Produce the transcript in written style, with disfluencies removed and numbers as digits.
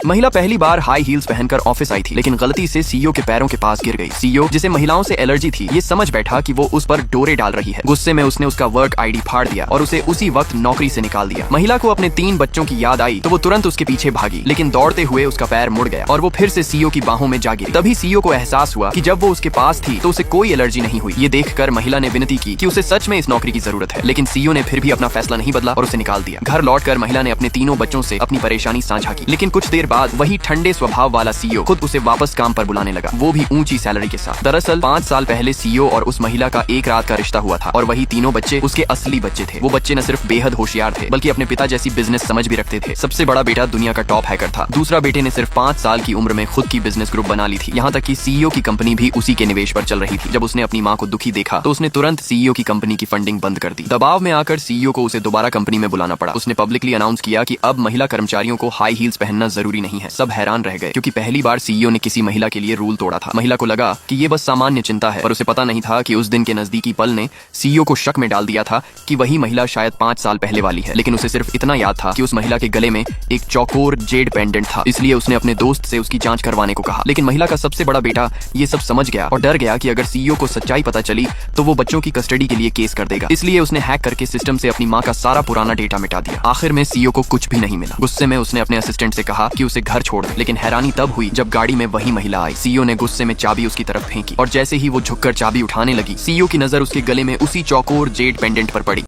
महिला पहली बार high heels पहनकर ऑफिस आई थी, लेकिन गलती से सीईओ के पैरों के पास गिर गई। सीईओ, जिसे महिलाओं से एलर्जी थी, ये समझ बैठा कि वो उस पर डोरे डाल रही है। गुस्से में उसने उसका वर्क आईडी फाड़ दिया और उसे उसी वक्त नौकरी से निकाल दिया। महिला को अपने 3 बच्चों की याद आई तो वो तुरंत उसके पीछे भागी, लेकिन दौड़ते हुए उसका पैर मुड़ गया और वो फिर से सीईओ की बाहों में जा गिरी। तभी सीईओ को एहसास हुआ कि जब वो उसके पास थी तो उसे कोई एलर्जी नहीं हुई। ये देखकर महिला ने विनती की कि उसे सच में इस नौकरी की जरूरत है, लेकिन सीईओ ने फिर भी अपना फैसला नहीं बदला और उसे निकाल दिया। घर लौटकर महिला ने अपने 3 बच्चों से अपनी परेशानी साझा की, लेकिन कुछ देर बाद वही ठंडे स्वभाव वाला सीईओ खुद उसे वापस काम पर बुलाने लगा, वो भी ऊंची सैलरी के साथ। दरअसल 5 साल पहले सीईओ और उस महिला का एक रात का रिश्ता हुआ था और वही 3 बच्चे उसके असली बच्चे थे। वो बच्चे न सिर्फ बेहद होशियार थे, बल्कि अपने पिता जैसी बिजनेस समझ भी रखते थे। सबसे बड़ा बेटा दुनिया का टॉप हैकर था। दूसरा बेटे ने सिर्फ 5 साल की उम्र में खुद की बिजनेस ग्रुप बना ली थी। यहाँ तक कि सीईओ की कंपनी भी उसी के निवेश पर चल रही थी। जब उसने अपनी माँ को दुखी देखा तो उसने तुरंत सीईओ की कंपनी की फंडिंग बंद कर दी। दबाव में आकर सीईओ को उसे दोबारा कंपनी में बुलाना पड़ा। उसने पब्लिकली अनाउंस किया कि अब महिला कर्मचारियों को हाई हील्स पहनना जरूरी नहीं है। सब हैरान रह गए, क्योंकि पहली बार सीईओ ने किसी महिला के लिए रूल तोड़ा था। महिला को लगा कि ये बस सामान्य चिंता है, पर उसे पता नहीं था कि उस दिन के नजदीकी पल ने सीईओ को शक में डाल दिया था कि वही महिला शायद 5 साल पहले वाली है। लेकिन उसे सिर्फ इतना याद था कि उस महिला के गले में एक चौकोर जेड पेंडेंट था, इसलिए उसने अपने दोस्त से उसकी जांच करवाने को कहा। लेकिन महिला का सबसे बड़ा बेटा ये सब समझ गया और डर गया कि अगर सीईओ को सच्चाई पता चली तो वो बच्चों की कस्टडी के लिए केस कर देगा। इसलिए उसने हैक करके सिस्टम से अपनी माँ का सारा पुराना डेटा मिटा दिया। आखिर में सीईओ को कुछ भी नहीं मिला। गुस्से में उसने अपने असिस्टेंट से कहा कि उसे घर छोड़ दे, लेकिन हैरानी तब हुई जब गाड़ी में वही महिला आई। सीईओ ने गुस्से में चाबी उसकी तरफ फेंकी और जैसे ही वो झुककर चाबी उठाने लगी, सीईओ की नजर उसके गले में उसी चौकोर जेड पेंडेंट पर पड़ी।